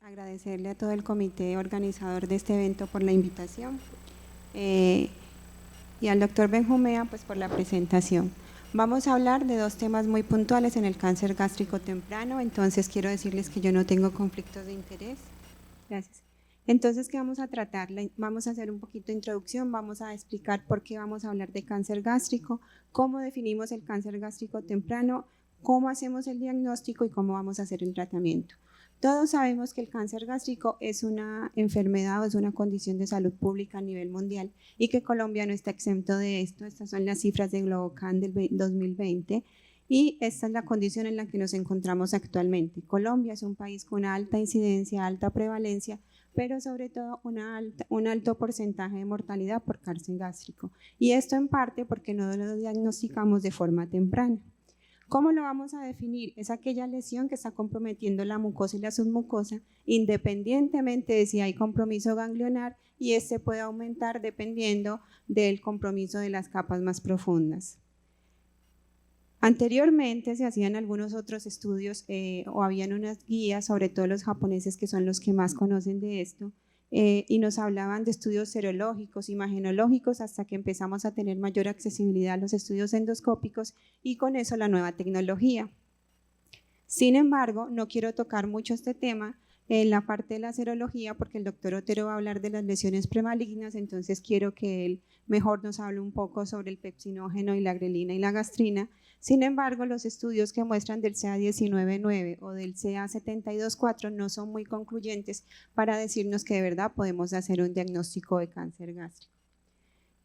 agradecerle a todo el comité organizador de este evento por la invitación y al doctor Benjumea pues por la presentación. Vamos a hablar de dos temas muy puntuales en el cáncer gástrico temprano, entonces quiero decirles que yo no tengo conflictos de interés. Gracias. Entonces, ¿qué vamos a tratar? Vamos a hacer un poquito de introducción, vamos a explicar por qué vamos a hablar de cáncer gástrico, cómo definimos el cáncer gástrico temprano, cómo hacemos el diagnóstico y cómo vamos a hacer el tratamiento. Todos sabemos que el cáncer gástrico es una enfermedad o es una condición de salud pública a nivel mundial y que Colombia no está exento de esto. Estas son las cifras de Globocan del 2020 y esta es la condición en la que nos encontramos actualmente. Colombia es un país con una alta incidencia, alta prevalencia, pero sobre todo un alto porcentaje de mortalidad por cáncer gástrico. Y esto en parte porque no lo diagnosticamos de forma temprana. ¿Cómo lo vamos a definir? Es aquella lesión que está comprometiendo la mucosa y la submucosa, independientemente de si hay compromiso ganglionar, y este puede aumentar dependiendo del compromiso de las capas más profundas. Anteriormente se hacían algunos otros estudios o habían unas guías, sobre todo los japoneses que son los que más conocen de esto, y nos hablaban de estudios serológicos, imagenológicos, hasta que empezamos a tener mayor accesibilidad a los estudios endoscópicos y con eso la nueva tecnología. Sin embargo, no quiero tocar mucho este tema en la parte de la serología porque el doctor Otero va a hablar de las lesiones premalignas, entonces quiero que él mejor nos hable un poco sobre el pepsinógeno y la grelina y la gastrina. Sin embargo, los estudios que muestran del CA19-9 o del CA72-4 no son muy concluyentes para decirnos que de verdad podemos hacer un diagnóstico de cáncer gástrico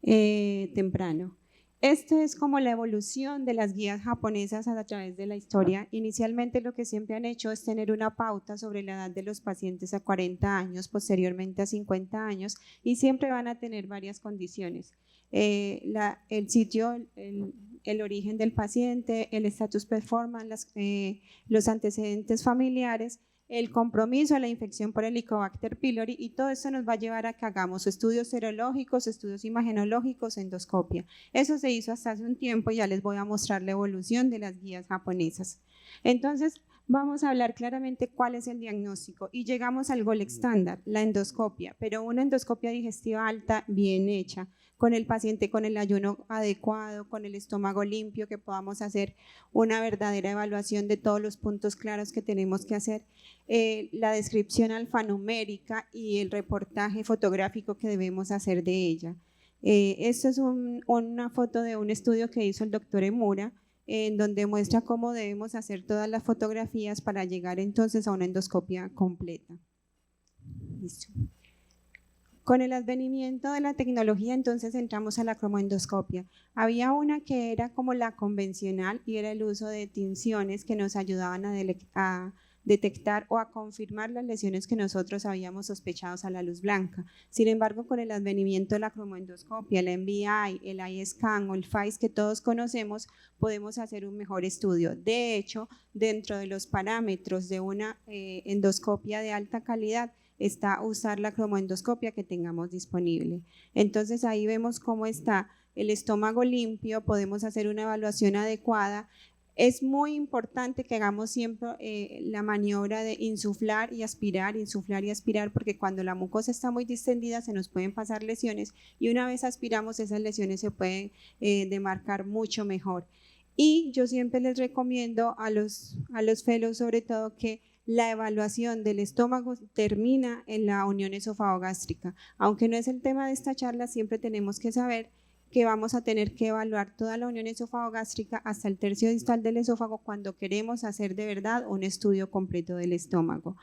temprano. Esto es como la evolución de las guías japonesas a través de la historia. Inicialmente lo que siempre han hecho es tener una pauta sobre la edad de los pacientes a 40 años, posteriormente a 50 años, y siempre van a tener varias condiciones. El sitio, el origen del paciente, el status performance, los antecedentes familiares, el compromiso a la infección por Helicobacter pylori, y todo esto nos va a llevar a que hagamos estudios serológicos, estudios imagenológicos, endoscopia. Eso se hizo hasta hace un tiempo y ya les voy a mostrar la evolución de las guías japonesas. Entonces, vamos a hablar claramente cuál es el diagnóstico y llegamos al gold estándar, la endoscopia, pero una endoscopia digestiva alta bien hecha, con el paciente con el ayuno adecuado, con el estómago limpio, que podamos hacer una verdadera evaluación de todos los puntos claros que tenemos que hacer, la descripción alfanumérica y el reportaje fotográfico que debemos hacer de ella. Esto es una foto de un estudio que hizo el doctor Emura, en donde muestra cómo debemos hacer todas las fotografías para llegar entonces a una endoscopia completa. Listo. Con el advenimiento de la tecnología, entonces entramos a la cromoendoscopia. Había una que era como la convencional y era el uso de tinciones que nos ayudaban a detectar o a confirmar las lesiones que nosotros habíamos sospechado a la luz blanca. Sin embargo, con el advenimiento de la cromoendoscopia, el MVI, el iScan o el FAIS que todos conocemos, podemos hacer un mejor estudio. De hecho, dentro de los parámetros de una endoscopia de alta calidad, está usar la cromoendoscopia que tengamos disponible. Entonces ahí vemos cómo está el estómago limpio, podemos hacer una evaluación adecuada. Es muy importante que hagamos siempre la maniobra de insuflar y aspirar, porque cuando la mucosa está muy distendida se nos pueden pasar lesiones y una vez aspiramos esas lesiones se pueden demarcar mucho mejor. Y yo siempre les recomiendo a los fellows sobre todo que la evaluación del estómago termina en la unión esofagogástrica. Aunque no es el tema de esta charla, siempre tenemos que saber que vamos a tener que evaluar toda la unión esofagogástrica hasta el tercio distal del esófago cuando queremos hacer de verdad un estudio completo del estómago.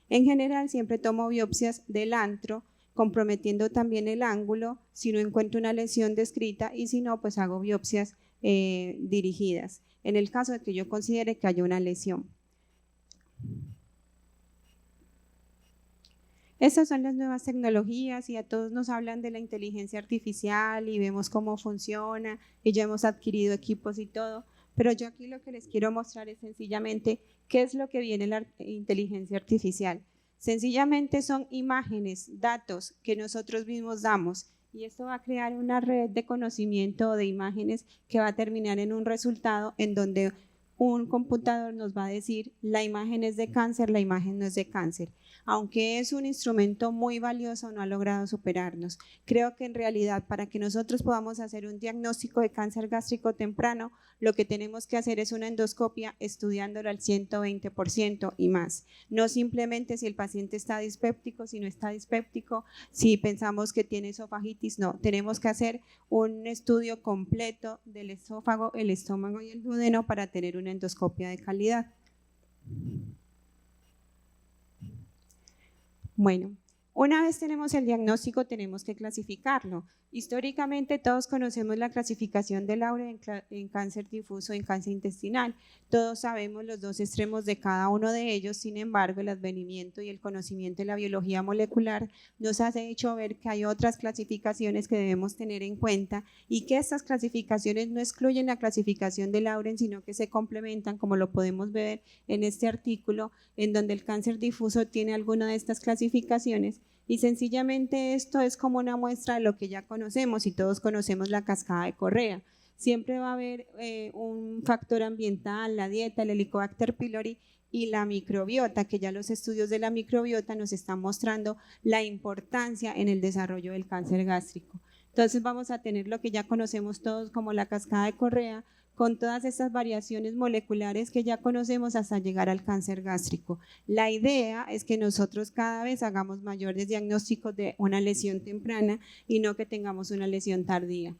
En general, siempre tomo biopsias del antro, comprometiendo también el ángulo, si no encuentro una lesión descrita, y si no, pues hago biopsias dirigidas, en el caso de que yo considere que haya una lesión. Estas son las nuevas tecnologías y a todos nos hablan de la inteligencia artificial y vemos cómo funciona y ya hemos adquirido equipos y todo, pero yo aquí lo que les quiero mostrar es sencillamente qué es lo que viene la inteligencia artificial. Sencillamente son imágenes, datos que nosotros mismos damos y esto va a crear una red de conocimiento de imágenes que va a terminar en un resultado en donde un computador nos va a decir la imagen es de cáncer, la imagen no es de cáncer. Aunque es un instrumento muy valioso, no ha logrado superarnos. Creo que en realidad para que nosotros podamos hacer un diagnóstico de cáncer gástrico temprano, lo que tenemos que hacer es una endoscopia estudiándolo al 120% y más. No simplemente si el paciente está dispéptico, si no está dispéptico, si pensamos que tiene esofagitis, no. Tenemos que hacer un estudio completo del esófago, el estómago y el duodeno para tener una endoscopia de calidad. Bueno, una vez tenemos el diagnóstico, tenemos que clasificarlo. Históricamente todos conocemos la clasificación de Laurer en cáncer difuso, en cáncer intestinal. Todos sabemos los dos extremos de cada uno de ellos, sin embargo, el advenimiento y el conocimiento de la biología molecular nos ha hecho ver que hay otras clasificaciones que debemos tener en cuenta y que estas clasificaciones no excluyen la clasificación de Laurer, sino que se complementan, como lo podemos ver en este artículo, en donde el cáncer difuso tiene alguna de estas clasificaciones. Y sencillamente esto es como una muestra de lo que ya conocemos y todos conocemos la cascada de Correa. Siempre va a haber un factor ambiental, la dieta, el Helicobacter pylori y la microbiota, que ya los estudios de la microbiota nos están mostrando la importancia en el desarrollo del cáncer gástrico. Entonces vamos a tener lo que ya conocemos todos como la cascada de Correa, con todas estas variaciones moleculares que ya conocemos hasta llegar al cáncer gástrico. La idea es que nosotros cada vez hagamos mayores diagnósticos de una lesión temprana y no que tengamos una lesión tardía.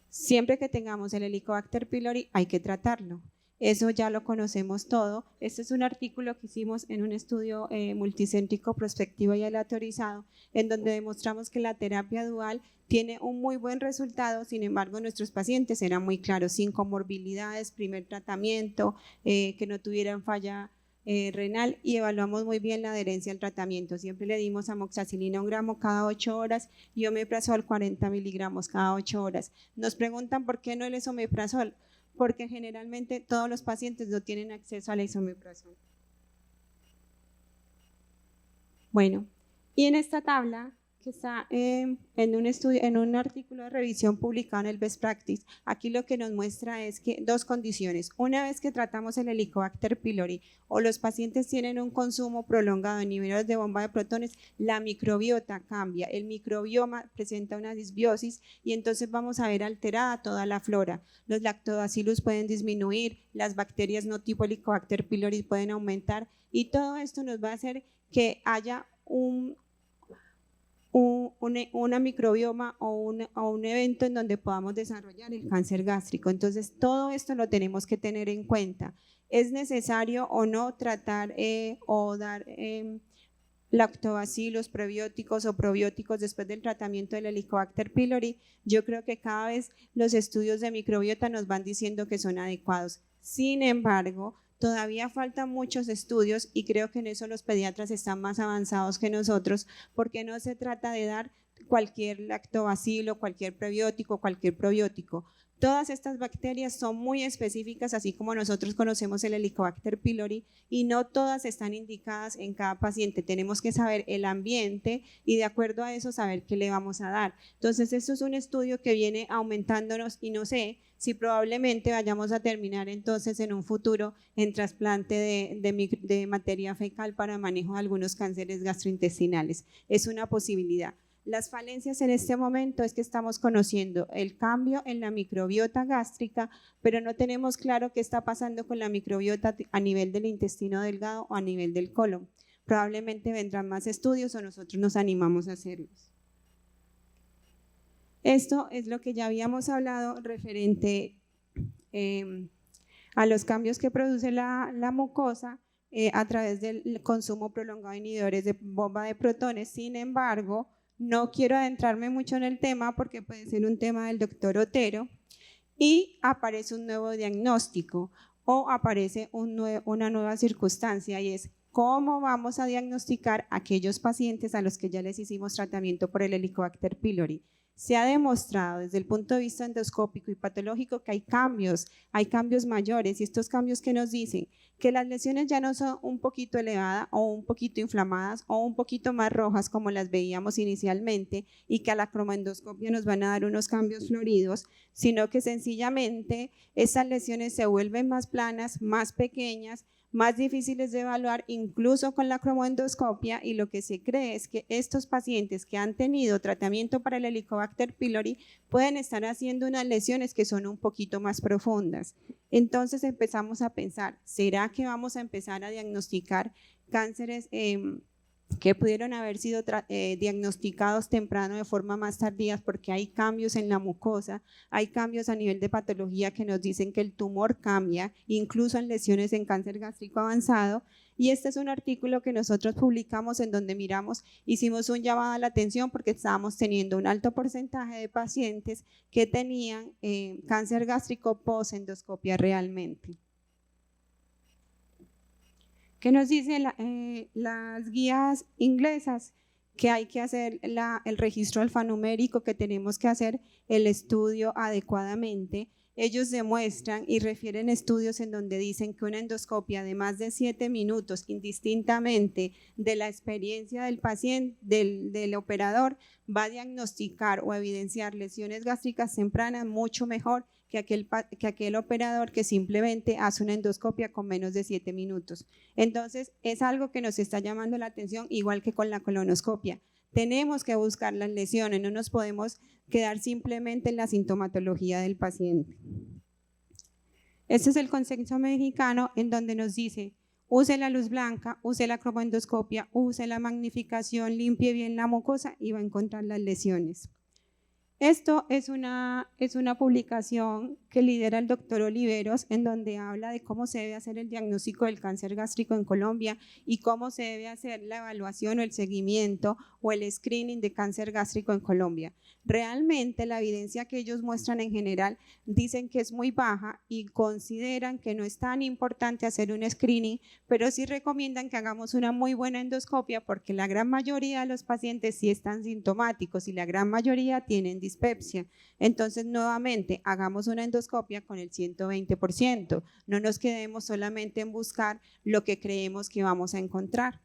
Siempre que tengamos el Helicobacter pylori hay que tratarlo. Eso ya lo conocemos todo. Este es un artículo que hicimos en un estudio multicéntrico prospectivo y aleatorizado, en donde demostramos que la terapia dual tiene un muy buen resultado. Sin embargo, nuestros pacientes eran muy claros, sin comorbilidades, primer tratamiento, que no tuvieran falla renal, y evaluamos muy bien la adherencia al tratamiento. Siempre le dimos amoxicilina 1 gramo cada 8 horas y omeprazol 40 miligramos cada 8 horas. Nos preguntan por qué no el esomeprazol, porque generalmente todos los pacientes no tienen acceso al esomeprazol. Bueno, y en esta tabla que está en un artículo de revisión publicado en el Best Practice, aquí lo que nos muestra es que dos condiciones. Una vez que tratamos el Helicobacter pylori o los pacientes tienen un consumo prolongado de niveles de bomba de protones, la microbiota cambia, el microbioma presenta una disbiosis y entonces vamos a ver alterada toda la flora. Los lactobacillus pueden disminuir, las bacterias no tipo Helicobacter pylori pueden aumentar y todo esto nos va a hacer que haya una microbioma o un evento en donde podamos desarrollar el cáncer gástrico. Entonces, todo esto lo tenemos que tener en cuenta. ¿Es necesario o no tratar o dar lactobacilos, prebióticos o probióticos después del tratamiento del Helicobacter pylori? Yo creo que cada vez los estudios de microbiota nos van diciendo que son adecuados. Sin embargo, todavía faltan muchos estudios y creo que en eso los pediatras están más avanzados que nosotros, porque no se trata de dar cualquier lactobacilo, cualquier prebiótico, cualquier probiótico. Todas estas bacterias son muy específicas, así como nosotros conocemos el Helicobacter pylori, y no todas están indicadas en cada paciente. Tenemos que saber el ambiente y de acuerdo a eso saber qué le vamos a dar. Entonces, esto es un estudio que viene aumentándonos y no sé si probablemente vayamos a terminar entonces en un futuro en trasplante de materia fecal para manejo de algunos cánceres gastrointestinales. Es una posibilidad. Las falencias en este momento es que estamos conociendo el cambio en la microbiota gástrica, pero no tenemos claro qué está pasando con la microbiota a nivel del intestino delgado o a nivel del colon. Probablemente vendrán más estudios o nosotros nos animamos a hacerlos. Esto es lo que ya habíamos hablado referente a los cambios que produce la mucosa a través del consumo prolongado de inhibidores de bomba de protones. Sin embargo, no quiero adentrarme mucho en el tema porque puede ser un tema del doctor Otero y aparece un nuevo diagnóstico o aparece una nueva circunstancia y es cómo vamos a diagnosticar a aquellos pacientes a los que ya les hicimos tratamiento por el Helicobacter pylori. Se ha demostrado desde el punto de vista endoscópico y patológico que hay cambios mayores, y estos cambios que nos dicen que las lesiones ya no son un poquito elevadas o un poquito inflamadas o un poquito más rojas como las veíamos inicialmente y que a la cromoendoscopia nos van a dar unos cambios floridos, sino que sencillamente estas lesiones se vuelven más planas, más pequeñas, más difíciles de evaluar incluso con la cromoendoscopia, y lo que se cree es que estos pacientes que han tenido tratamiento para el Helicobacter pylori pueden estar haciendo unas lesiones que son un poquito más profundas. Entonces empezamos a pensar, ¿será que vamos a empezar a diagnosticar cánceres que pudieron haber sido diagnosticados temprano de forma más tardía, porque hay cambios en la mucosa, hay cambios a nivel de patología que nos dicen que el tumor cambia, incluso en lesiones en cáncer gástrico avanzado? Y este es un artículo que nosotros publicamos en donde hicimos un llamado a la atención porque estábamos teniendo un alto porcentaje de pacientes que tenían cáncer gástrico post-endoscopia realmente. ¿Qué nos dicen las guías inglesas? Que hay que hacer el registro alfanumérico, que tenemos que hacer el estudio adecuadamente. Ellos demuestran y refieren estudios en donde dicen que una endoscopia de más de 7 minutos, indistintamente de la experiencia del paciente, del operador, va a diagnosticar o evidenciar lesiones gástricas tempranas mucho mejor que aquel operador que simplemente hace una endoscopia con menos de 7 minutos. Entonces, es algo que nos está llamando la atención, igual que con la colonoscopia. Tenemos que buscar las lesiones, no nos podemos quedar simplemente en la sintomatología del paciente. Este es el consenso mexicano en donde nos dice: use la luz blanca, use la cromoendoscopia, use la magnificación, limpie bien la mucosa y va a encontrar las lesiones. Esto es una publicación que lidera el doctor Oliveros, en donde habla de cómo se debe hacer el diagnóstico del cáncer gástrico en Colombia y cómo se debe hacer la evaluación o el seguimiento o el screening de cáncer gástrico en Colombia. Realmente la evidencia que ellos muestran en general dicen que es muy baja y consideran que no es tan importante hacer un screening, pero sí recomiendan que hagamos una muy buena endoscopia porque la gran mayoría de los pacientes sí están sintomáticos y la gran mayoría tienen dispepsia. Entonces, nuevamente, hagamos una endoscopia con el 120%. No nos quedemos solamente en buscar lo que creemos que vamos a encontrar.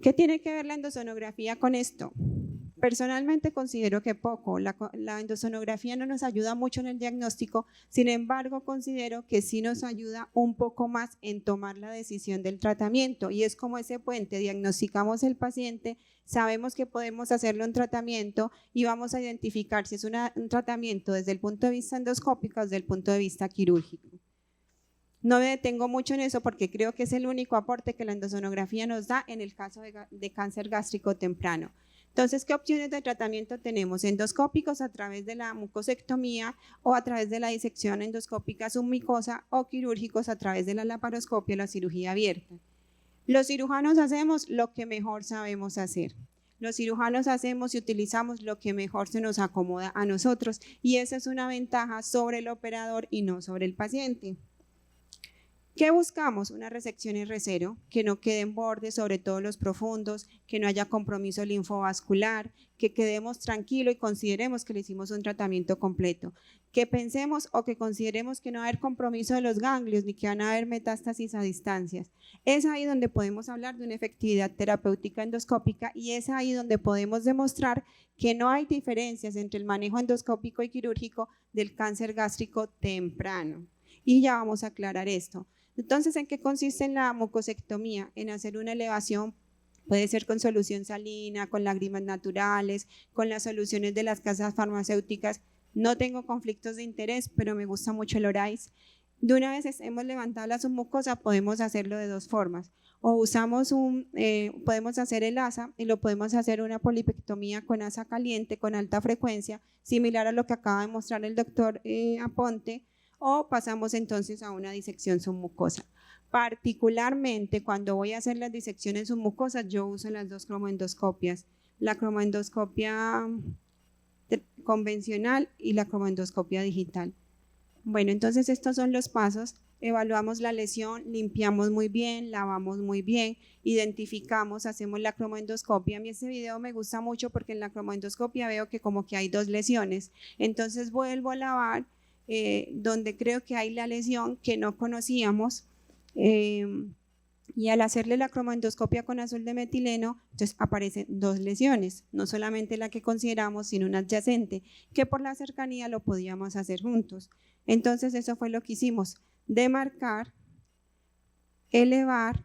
¿Qué tiene que ver la endosonografía con esto? Personalmente considero que poco. La endosonografía no nos ayuda mucho en el diagnóstico, sin embargo considero que sí nos ayuda un poco más en tomar la decisión del tratamiento, y es como ese puente: diagnosticamos el paciente, sabemos que podemos hacerle un tratamiento y vamos a identificar si es un tratamiento desde el punto de vista endoscópico o desde el punto de vista quirúrgico. No me detengo mucho en eso porque creo que es el único aporte que la endosonografía nos da en el caso de cáncer gástrico temprano. Entonces, ¿qué opciones de tratamiento tenemos? Endoscópicos a través de la mucosectomía o a través de la disección endoscópica submucosa, o quirúrgicos a través de la laparoscopia o la cirugía abierta. Los cirujanos hacemos lo que mejor sabemos hacer. Los cirujanos hacemos y utilizamos lo que mejor se nos acomoda a nosotros, y esa es una ventaja sobre el operador y no sobre el paciente. ¿Qué buscamos? Una resección R0, que no queden bordes, sobre todo los profundos, que no haya compromiso linfovascular, que quedemos tranquilos y consideremos que le hicimos un tratamiento completo, que pensemos o que consideremos que no va a haber compromiso de los ganglios ni que van a haber metástasis a distancias. Es ahí donde podemos hablar de una efectividad terapéutica endoscópica, y es ahí donde podemos demostrar que no hay diferencias entre el manejo endoscópico y quirúrgico del cáncer gástrico temprano. Y ya vamos a aclarar esto. Entonces, ¿en qué consiste la mucosectomía? En hacer una elevación, puede ser con solución salina, con lágrimas naturales, con las soluciones de las casas farmacéuticas. No tengo conflictos de interés, pero me gusta mucho el ORAIS. De una vez hemos levantado la submucosa, podemos hacerlo de dos formas. O usamos podemos hacer el ASA y lo podemos hacer una polipectomía con ASA caliente con alta frecuencia, similar a lo que acaba de mostrar el doctor Aponte, o pasamos entonces a una disección submucosa. Particularmente cuando voy a hacer las disecciones submucosas, yo uso las dos cromoendoscopias, la cromoendoscopia convencional y la cromoendoscopia digital. Bueno, entonces estos son los pasos evaluamos la lesión, limpiamos muy bien, lavamos muy bien, identificamos, hacemos la cromoendoscopia. A mí ese video me gusta mucho porque en la cromoendoscopia veo que como que hay 2 lesiones. Entonces vuelvo a lavar donde creo que hay la lesión que no conocíamos. Y al hacerle la cromoendoscopia con azul de metileno, entonces aparecen 2 lesiones, no solamente la que consideramos, sino una adyacente, que por la cercanía lo podíamos hacer juntos. Entonces eso fue lo que hicimos, demarcar, elevar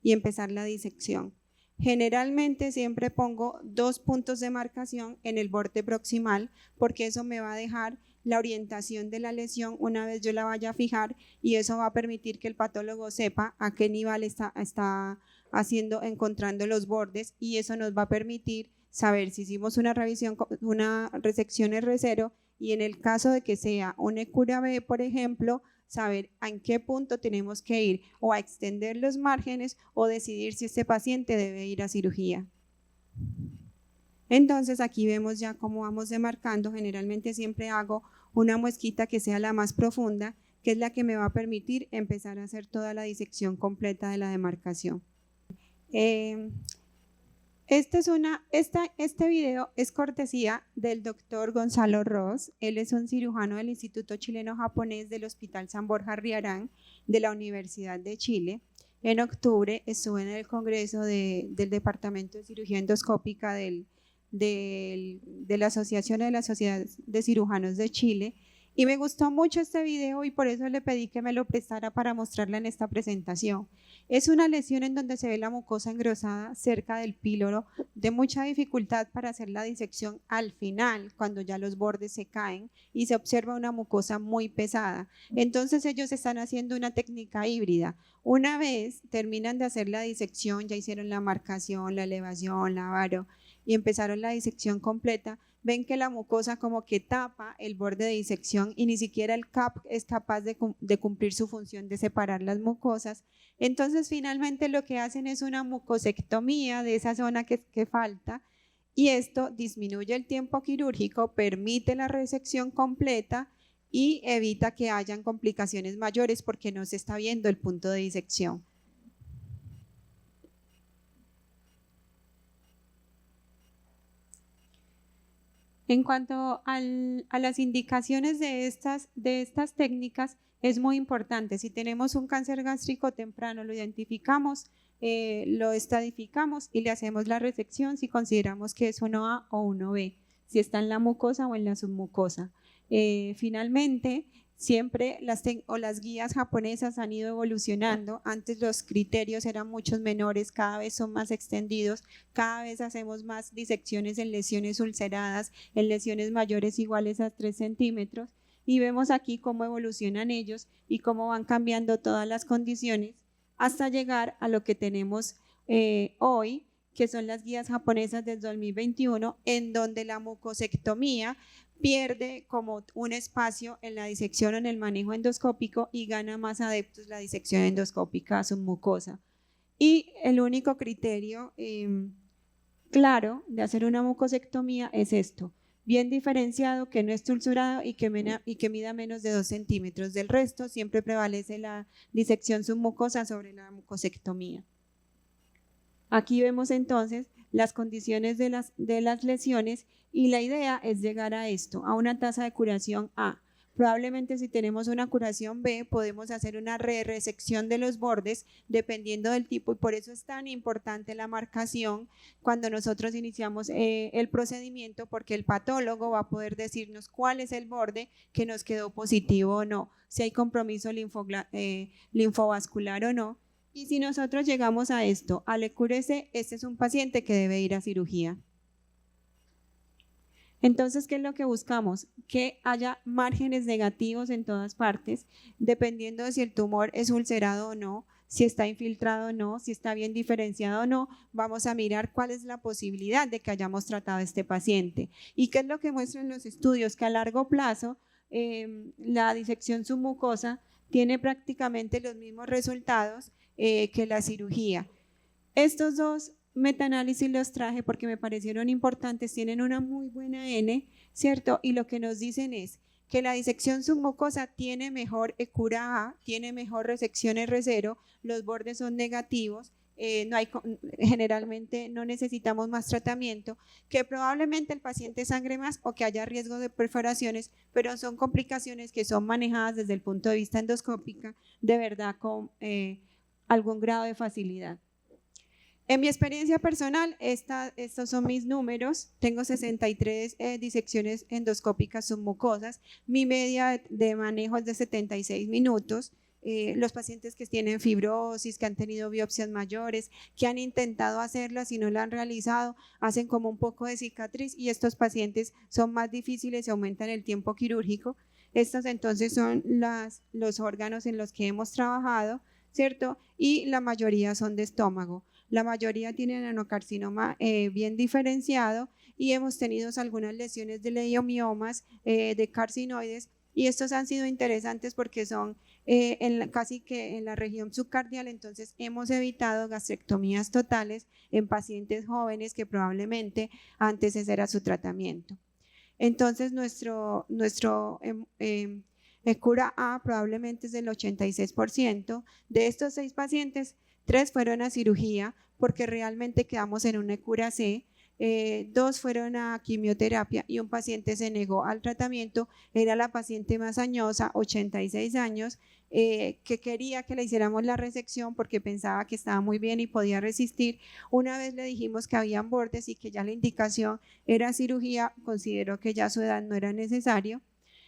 y empezar la disección. Generalmente siempre pongo 2 puntos de marcación en el borde proximal porque eso me va a dejar la orientación de la lesión una vez yo la vaya a fijar y eso va a permitir que el patólogo sepa a qué nivel está encontrando los bordes y eso nos va a permitir saber si hicimos una revisión, una resección R0 y en el caso de que sea una cura B, por ejemplo, saber en qué punto tenemos que ir o a extender los márgenes o decidir si este paciente debe ir a cirugía. Entonces aquí vemos ya cómo vamos demarcando. Generalmente siempre hago una muesquita que sea la más profunda, que es la que me va a permitir empezar a hacer toda la disección completa de la demarcación. Este video es cortesía del doctor Gonzalo Ross. Él es un cirujano del Instituto Chileno-Japonés del Hospital San Borja Riarán de la Universidad de Chile. En octubre estuve en el congreso del Departamento de Cirugía Endoscópica de la Asociación de la Sociedad de Cirujanos de Chile y me gustó mucho este video y por eso le pedí que me lo prestara para mostrarla en esta presentación. Es una lesión en donde se ve la mucosa engrosada cerca del píloro, de mucha dificultad para hacer la disección al final, cuando ya los bordes se caen y se observa una mucosa muy pesada. Entonces ellos están haciendo una técnica híbrida. Una vez terminan de hacer la disección, ya hicieron la marcación, la elevación, la varo y empezaron la disección completa, ven que la mucosa como que tapa el borde de disección y ni siquiera el CAP es capaz de cumplir su función de separar las mucosas. Entonces finalmente lo que hacen es una mucosectomía de esa zona que falta y esto disminuye el tiempo quirúrgico, permite la resección completa y evita que hayan complicaciones mayores porque no se está viendo el punto de disección. En cuanto a las indicaciones de estas técnicas, es muy importante. Si tenemos un cáncer gástrico temprano, lo identificamos, lo estadificamos y le hacemos la resección si consideramos que es 1A o 1B, si está en la mucosa o en la submucosa. Finalmente, siempre las guías japonesas han ido evolucionando. Antes los criterios eran muchos menores, cada vez son más extendidos, cada vez hacemos más disecciones en lesiones ulceradas, en lesiones mayores iguales a 3 centímetros y vemos aquí cómo evolucionan ellos y cómo van cambiando todas las condiciones hasta llegar a lo que tenemos hoy, que son las guías japonesas del 2021, en donde la mucosectomía pierde como un espacio en la disección o en el manejo endoscópico y gana más adeptos la disección endoscópica submucosa. Y el único criterio claro de hacer una mucosectomía es esto, bien diferenciado, que no esté ulcerado y que mida menos de 2 centímetros. Del resto siempre prevalece la disección submucosa sobre la mucosectomía. Aquí vemos entonces las condiciones de las lesiones y la idea es llegar a esto, a una tasa de curación A. Probablemente si tenemos una curación B podemos hacer una resección de los bordes dependiendo del tipo y por eso es tan importante la marcación cuando nosotros iniciamos el procedimiento porque el patólogo va a poder decirnos cuál es el borde que nos quedó positivo o no, si hay compromiso linfovascular o no. Y si nosotros llegamos a esto, al EQRS, este es un paciente que debe ir a cirugía. Entonces, ¿qué es lo que buscamos? Que haya márgenes negativos en todas partes, dependiendo de si el tumor es ulcerado o no, si está infiltrado o no, si está bien diferenciado o no, vamos a mirar cuál es la posibilidad de que hayamos tratado a este paciente. ¿Y qué es lo que muestran los estudios? Que a largo plazo, la disección submucosa tiene prácticamente los mismos resultados que la cirugía. Estos 2 metaanálisis los traje porque me parecieron importantes, tienen una muy buena N, ¿cierto? Y lo que nos dicen es que la disección submucosa tiene mejor cura A, tiene mejor resección R0, los bordes son negativos, generalmente no necesitamos más tratamiento, que probablemente el paciente sangre más o que haya riesgo de perforaciones, pero son complicaciones que son manejadas desde el punto de vista endoscópica de verdad con algún grado de facilidad. En mi experiencia personal, estos son mis números. Tengo 63 disecciones endoscópicas submucosas. Mi media de manejo es de 76 minutos. Los pacientes que tienen fibrosis, que han tenido biopsias mayores, que han intentado hacerlas y no la han realizado, hacen como un poco de cicatriz y estos pacientes son más difíciles y aumentan el tiempo quirúrgico. Estos entonces son los órganos en los que hemos trabajado, ¿cierto? Y la mayoría son de estómago. La mayoría tienen anocarcinoma bien diferenciado y hemos tenido algunas lesiones de leiomiomas, de carcinoides, y estos han sido interesantes porque son casi que en la región subcardial, entonces hemos evitado gastrectomías totales en pacientes jóvenes que probablemente antes ese era su tratamiento. Entonces nuestro cura A probablemente es del 86%. De estos 6 pacientes, 3 fueron a cirugía porque realmente quedamos en una cura C, 2 fueron a quimioterapia y un paciente se negó al tratamiento. Era la paciente más añosa, 86 años, que quería que le hiciéramos la resección porque pensaba que estaba muy bien y podía resistir. Una vez le dijimos que habían bordes y que ya la indicación era cirugía, consideró que ya su edad no era necesario.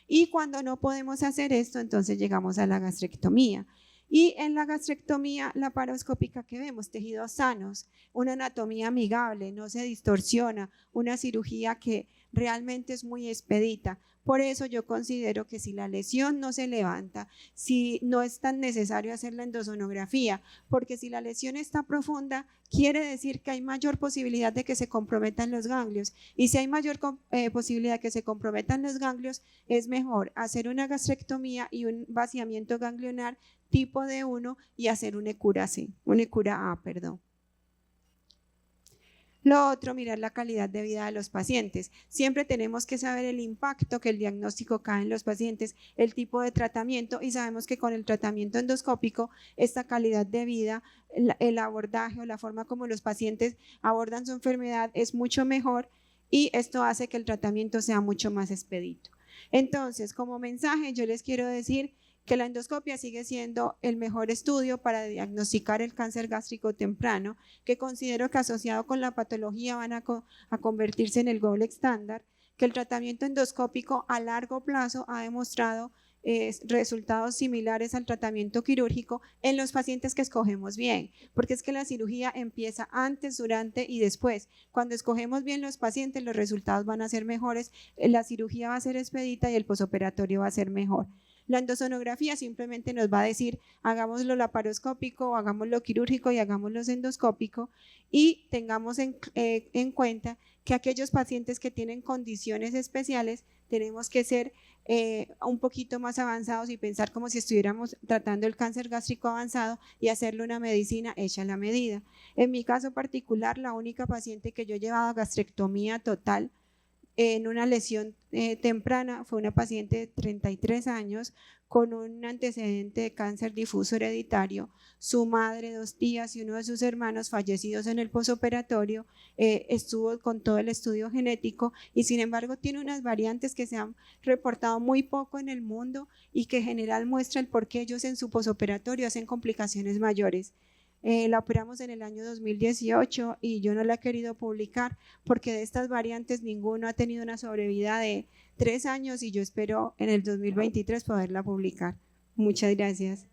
Y cuando no podemos hacer esto, entonces llegamos a la gastrectomía. Y en la gastrectomía laparoscópica que vemos, tejidos sanos, una anatomía amigable, no se distorsiona, una cirugía que realmente es muy expedita. Por eso yo considero que si la lesión no se levanta, si no es tan necesario hacer la endosonografía, porque si la lesión está profunda, quiere decir que hay mayor posibilidad de que se comprometan los ganglios. Y si hay mayor posibilidad de que se comprometan los ganglios, es mejor hacer una gastrectomía y un vaciamiento ganglionar tipo D1 y hacer una cura A, perdón. Lo otro, mirar la calidad de vida de los pacientes. Siempre tenemos que saber el impacto que el diagnóstico cae en los pacientes, el tipo de tratamiento, y sabemos que con el tratamiento endoscópico esta calidad de vida, el abordaje o la forma como los pacientes abordan su enfermedad es mucho mejor y esto hace que el tratamiento sea mucho más expedito. Entonces, como mensaje yo les quiero decir que la endoscopia sigue siendo el mejor estudio para diagnosticar el cáncer gástrico temprano, que considero que asociado con la patología van a convertirse en el gold estándar, que el tratamiento endoscópico a largo plazo ha demostrado resultados similares al tratamiento quirúrgico en los pacientes que escogemos bien, porque es que la cirugía empieza antes, durante y después. Cuando escogemos bien los pacientes, los resultados van a ser mejores, la cirugía va a ser expedita y el posoperatorio va a ser mejor. La endosonografía simplemente nos va a decir hagámoslo laparoscópico, hagámoslo quirúrgico y hagámoslo endoscópico, y tengamos en cuenta que aquellos pacientes que tienen condiciones especiales tenemos que ser un poquito más avanzados y pensar como si estuviéramos tratando el cáncer gástrico avanzado y hacerle una medicina hecha a la medida. En mi caso particular, la única paciente que yo he llevado a gastrectomía total en una lesión temprana fue una paciente de 33 años con un antecedente de cáncer difuso hereditario, su madre, 2 tías y uno de sus hermanos fallecidos en el posoperatorio, estuvo con todo el estudio genético y sin embargo tiene unas variantes que se han reportado muy poco en el mundo y que en general muestra el por qué ellos en su posoperatorio hacen complicaciones mayores. La operamos en el año 2018 y yo no la he querido publicar porque de estas variantes ninguno ha tenido una sobrevida de 3 años y yo espero en el 2023 poderla publicar. Muchas gracias.